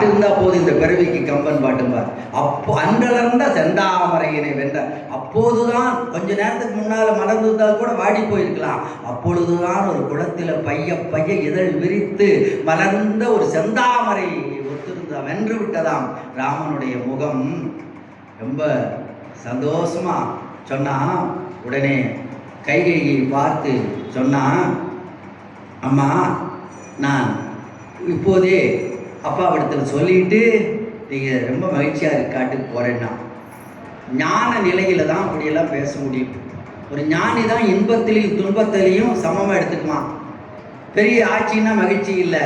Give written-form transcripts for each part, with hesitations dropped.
பாட்டு இருந்தால் போது இந்த பிறவிக்கு கம்பன் பாட்டும்பார். அப்போ அன்றளர்ந்த செந்தாமரையினை வென்ற, அப்போதுதான் கொஞ்ச நேரத்துக்கு முன்னால் மலர்ந்திருந்தால் கூட வாடி போயிருக்கலாம். அப்பொழுதுதான் ஒரு குளத்தில் பைய பைய இதழ் விரித்து மலர்ந்த ஒரு செந்தாமரை ஒத்திருந்தா வென்று விட்டதாம் ராமனுடைய முகம். ரொம்ப சந்தோஷமா சொன்னா. உடனே கைகையை பார்த்து சொன்னா, அம்மா நான் இப்போதே அப்பாவிடத்தில் சொல்லிட்டு நீங்கள் ரொம்ப மகிழ்ச்சியாக இருக்காட்டுக்கு போகிறேன்னா. ஞான நிலையில் தான் அப்படியெல்லாம் பேச முடியும். ஒரு ஞானி தான் இன்பத்திலையும் துன்பத்திலையும் சமமாக எடுத்துக்குமா. பெரிய ஆட்சின்னா மகிழ்ச்சி இல்லை.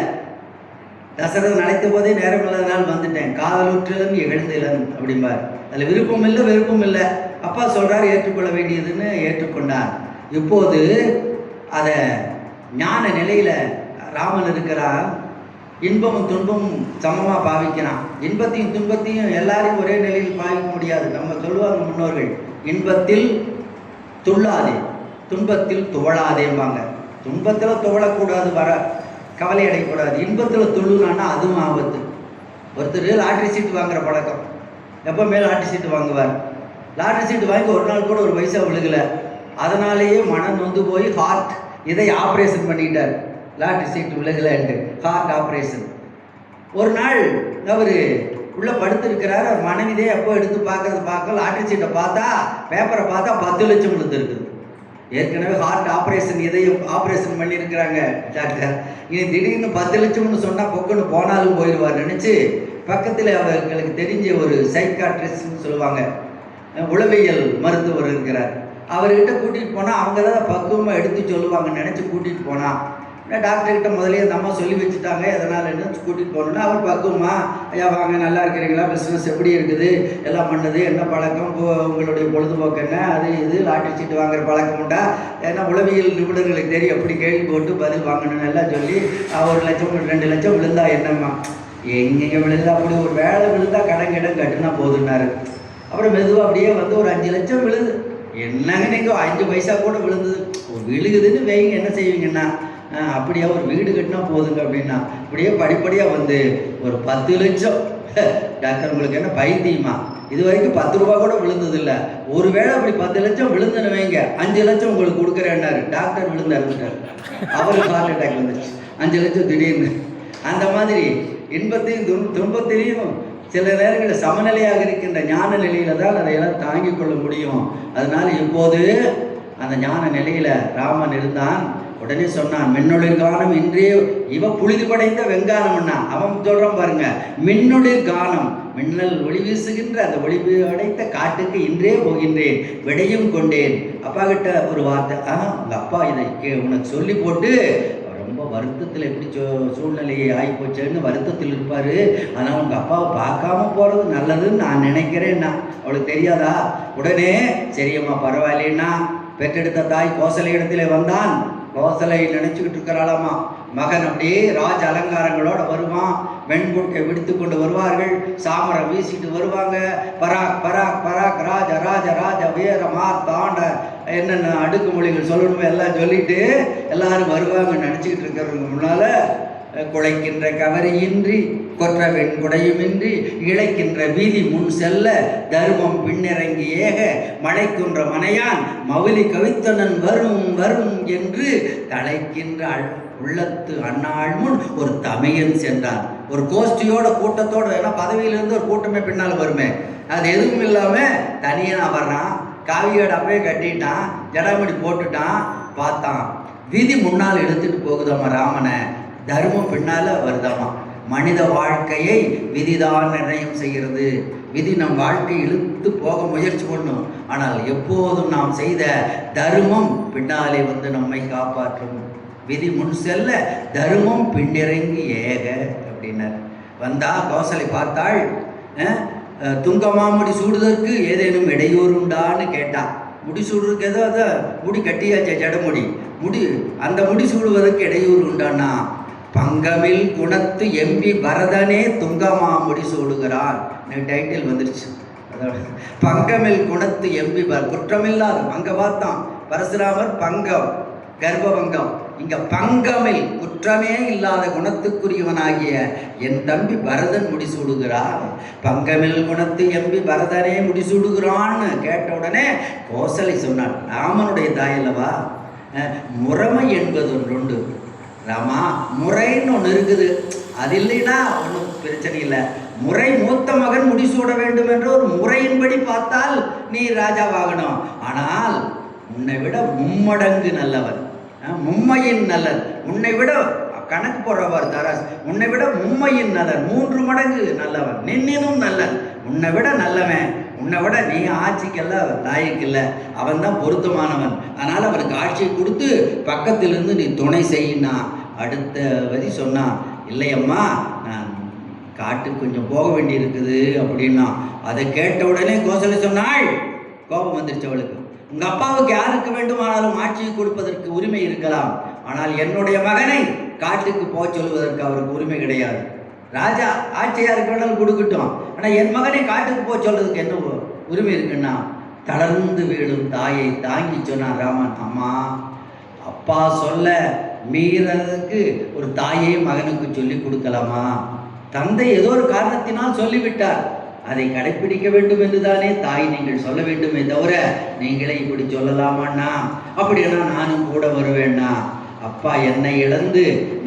தசரதன் அழைத்த போதே நேரம் இல்லாதனால் வந்துட்டேன், காதலுற்றலும் இகழ்ந்திலன் அப்படிம்பார். அதில் விருப்பம் இல்லை, விருப்பம் இல்லை. அப்பா சொல்கிறார் ஏற்றுக்கொள்ள வேண்டியதுன்னு ஏற்றுக்கொண்டார். இப்போது அதை ஞான நிலையில் ராமன் இருக்கிறார். இன்பமும் துன்பமும் சமமாக பாவிக்கிறான். இன்பத்தையும் துன்பத்தையும் எல்லாரையும் ஒரே நிலையில் பாவிக்க முடியாது. நம்ம சொல்லுவாங்க முன்னோர்கள், இன்பத்தில் துள்ளாதே துன்பத்தில் துவளாதேம்பாங்க. துன்பத்தில் துவளக்கூடாது, வர கவலை அடையக்கூடாது. இன்பத்தில் துள்ளுனான்னா அதுவும் ஆபத்து. ஒருத்தர் லாட்ரி சீட்டு வாங்குகிற பழக்கம், எப்போவுமே லாட்ரி சீட்டு வாங்குவார். லாட்ரி சீட்டு வாங்கி ஒரு நாள் கூட ஒரு பைசா விழுகலை. அதனாலேயே மனம் நொந்து போய் ஹார்ட் இதை ஆப்ரேஷன் பண்ணிட்டார். லாட்ரி சீட்டு விலகலைன்ட்டு ஹார்ட் ஆப்ரேஷன். ஒரு நாள் அவர் உள்ளே படுத்துருக்கிறார். அவர் மனைவிதே எப்போ எடுத்து பார்க்க லாட்ரி சீட்டை பார்த்தா, பேப்பரை பார்த்தா 10 லட்சம் விழுந்துருக்குது. ஏற்கனவே ஹார்ட் ஆப்ரேஷன் இதயம் ஆப்ரேஷன் பண்ணியிருக்கிறாங்க டாக்டர். இனி திடீர்னு 10 லட்சம்னு சொன்னால் பொக்குன்னு போனாலும் போயிடுவார் நினச்சி பக்கத்தில் அவர்களுக்கு தெரிஞ்ச ஒரு சைக்காட்ரிஸ்ட்னு சொல்லுவாங்க, உளவியல் மருத்துவர் இருக்கிறார். அவர்கிட்ட கூட்டிகிட்டு போனால் அவங்க தான் பக்குவமாக எடுத்து சொல்லுவாங்கன்னு நினச்சி கூட்டிகிட்டு போனால், டாக்டர்கிட்ட முதலே அந்த அம்மா சொல்லி வச்சுட்டாங்க, எதனால் என்ன கூட்டிகிட்டு போகணுன்னா அவர் பக்குவமா, ஐயா வாங்க நல்லா இருக்கிறீங்களா, பிஸ்னஸ் எப்படி இருக்குது, எல்லாம் பண்ணுது, என்ன பழக்கம், உங்களுடைய பொழுதுபோக்கு என்ன, அது இது லாட்டரி சீட்டு வாங்குற பழக்கம் உண்டா, ஏன்னா உளவியல் நிபுணர்களுக்கு தெரியும் எப்படி கேள்வி போட்டு பதில் வாங்கணும்னு எல்லாம் சொல்லி 1 லட்சம் 2 லட்சம் விழுந்தா என்னம்மா, எங்கெங்கே விழுந்தா, அப்படி ஒரு வேலை விழுந்தா கடன் கட்டுனா போதுன்னாரு. அப்புறம் மெதுவாக அப்படியே வந்து ஒரு 5 லட்சம் விழுது. என்னங்க நீங்கள் 5 பைசா கூட விழுந்தது விழுகுதுன்னு வைங்க, என்ன செய்வீங்கன்னா அப்படியே ஒரு வீடு கட்டினா போதுங்க அப்படின்னா, அப்படியே படிப்படியாக வந்து ஒரு 10 லட்சம். டாக்டர் உங்களுக்கு என்ன பைத்தியமா, இது வரைக்கும் 10 ரூபா கூட விழுந்ததில்லை, ஒரு வேளை அப்படி 10 லட்சம் விழுந்துன்னு வைங்க, 5 லட்சம் உங்களுக்கு கொடுக்குறேன்னாரு. டாக்டர் விழுந்து இறந்துட்டார். அவருக்கு ஹார்ட் அட்டாக் வந்துச்சு. 5 லட்சம் திடீர்னு. அந்த மாதிரி இன்பத்தையும் துன்பத்திலையும் சில நேரங்களில் சமநிலையாக இருக்கின்ற ஞான நிலையில தான் அதையெல்லாம் தாங்கிக் கொள்ள முடியும். அதனால இப்போது அந்த ஞான நிலையில ராமன் இருந்தான். உடனே சொன்னான், மின்னொளிர் கானம் இன்றே இவ புழுதி படைந்த வெங்கானம்னா. அவன் சொல்றான் பாருங்க, மின்னொளிர் கானம், மின்னல் ஒளி வீசுகின்ற அந்த ஒளி அடைத்த காட்டுக்கு இன்றே போகின்றேன், விடையும் கொண்டேன். அப்பா கிட்ட ஒரு வார்த்தை, உங்க அப்பா இதை உனக்கு சொல்லி போட்டு ரொம்ப வருத்தத்தில் எப்படி சூழ்நிலையை ஆகிப்போச்சேன்னு வருத்தத்தில் இருப்பார். அதனால் உங்கள் அப்பாவை பார்க்காம போகிறது நல்லதுன்னு நான் நினைக்கிறேன்னா. அவளுக்கு தெரியாதா? உடனே சரியம்மா பரவாயில்லைன்னா பெற்றெடுத்த தாய் கோசலை இடத்துல வந்தான். கோசலை நினச்சிக்கிட்டு இருக்கிறாளாமா. மகன் அப்படியே ராஜ அலங்காரங்களோட வருவான். வெண்குட்டை விடுத்து கொண்டு வருவார்கள், சாமரம் வீசிட்டு வருவாங்க. பராக் பராக் பராக் ராஜ ராஜ ராஜ வீர மார்த்தாண்ட என்னென்ன அடுக்குமொழிகள் சொல்லணுமோ எல்லாம் சொல்லிட்டு எல்லாரும் வருவாங்க. நினச்சிக்கிட்டு இருக்கிறவங்க முன்னால குலைக்கின்ற கவரியின்றி கொற்ற வெண்குடையுமின்றி இழைக்கின்ற வீதி முன் செல்ல தர்மம் பின்னிறங்கி ஏக மழைக்குன்ற மனையான் மவுலி கவித்தனன் வரும் வரும் என்று தலைக்கின்ற உள்ளத்து அன்னாள் முன் ஒரு தமையன் சென்றான். ஒரு கோஷ்டியோட கூட்டத்தோட, ஏன்னா பதவியிலிருந்து ஒரு கூட்டமே பின்னால் வருமே, அது எதுவும் இல்லாமல் தனியாக வர்றான். காவியோட அப்பவே கட்டிட்டான், ஜடாமடி போட்டுட்டான். பார்த்தான், வீதி முன்னால் எடுத்துட்டு போகுதாமா ராமனை, தர்மம் பின்னால் வருதாமா. மனித வாழ்க்கையை விதிதான் நிர்ணயம் செய்கிறது. விதி நம் வாழ்க்கை இழுத்து போக முயற்சி பண்ணும். ஆனால் எப்போதும் நாம் செய்த தர்மம் பின்னாலே வந்து நம்மை காப்பாற்றும். விதி முன் செல்ல தர்மம் பின்னிறங்கி ஏக அப்படின்னார். வந்தா கோசலை பார்த்தாள். துங்கமாமுடி சூடுவதற்கு ஏதேனும் இடையூறுண்டான்னு கேட்டா. முடி சூடுறதுக்கு ஏதோ அதை முடி கட்டியாச்சே ஜடமுடி, முடி அந்த முடி சூடுவதற்கு இடையூறு உண்டானா. பங்கமில் குணத்து எம்பி பரதனே துங்கமாமுடி சூடுகிறான். டைட்டில் வந்துருச்சு. அதோட பங்கமில் குணத்து எம்பி குற்றமில்லாத அங்கே பார்த்தான் பரசுராமர். பங்கம் கர்ப்பபங்கம் இங்க பங்கமில் குற்றமே இல்லாத குணத்துக்குரியவனாகிய என் தம்பி பரதன் முடிசூடுகிறான். பங்கமில் குணத்து எம்பி பரதனே முடிசூடுகிறான்னு கேட்ட உடனே கோசலை சொன்னான், ராமனுடைய தாய் அல்லவா, முறைமை என்பது ஒன்று ராமா, முறைன்னு ஒன்று இருக்குது, அது இல்லைன்னா ஒன்றும் பிரச்சனை இல்லை. முறை மூத்த மகன் முடிசூட வேண்டும் என்ற ஒரு முறையின்படி பார்த்தால் நீ ராஜாவாகணும். ஆனால் உன்னை விட மும்மடங்கு நல்லவன், மும்மையின் நல்லன், உன்னை விட கணக்கு போடுறவர் தராஸ், உன்னை விட மும்மையின் நல்லன், 3 மடங்கு நல்லவன், நின்னும் நல்லன், உன்னை விட நல்லவன், உன்னை விட நீ ஆட்சிக்கெல்லாம் லாயக்கில்லை, அவன் தான் பொருத்தமானவன், அதனால் அவனுக்கு ஆட்சியை கொடுத்து பக்கத்திலிருந்து நீ துணை செய்யினா. அடுத்த வரி சொன்னான், இல்லையம்மா நான் காட்டுக்கு கொஞ்சம் போக வேண்டி இருக்குது அப்படின்னா. அதை கேட்ட உடனே கோசலை சொன்னாள், கோபம் வந்துருச்சு அவளுக்கு, உங்கள் அப்பாவுக்கு யாருக்கு வேண்டுமானாலும் ஆட்சியை கொடுப்பதற்கு உரிமை இருக்கலாம், ஆனால் என்னுடைய மகனை காட்டுக்கு போக சொல்வதற்கு அவருக்கு உரிமை கிடையாது. ராஜா ஆட்சி யாருக்கு வேணாலும் கொடுக்கட்டும், ஆனால் என் மகனை காட்டுக்கு போக சொல்றதுக்கு என்ன உரிமை இருக்குன்னா. தளர்ந்து வீழும் தாயை தாங்கி சொன்னான் ராமன், அம்மா அப்பா சொல்ல மீறதுக்கு ஒரு தாயை மகனுக்கு சொல்லி கொடுக்கலாமா? தந்தை ஏதோ ஒரு காரணத்தினால் சொல்லிவிட்டார், அதை கடைப்பிடிக்க வேண்டும் என்றுதானே தாய் நீங்கள் சொல்ல வேண்டுமே தவிர நீங்களே இப்படி சொல்லலாமாண்ணா? அப்படின்னா நானும் கூட வருவேண்ணா. அப்பா என்னை இழந்து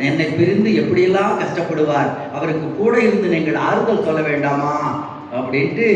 என்னை பிரிந்து எப்படியெல்லாம் கஷ்டப்படுவார், அவருக்கு கூட இருந்து நீங்கள் ஆறுதல் சொல்ல வேண்டாமா அப்படின்ட்டு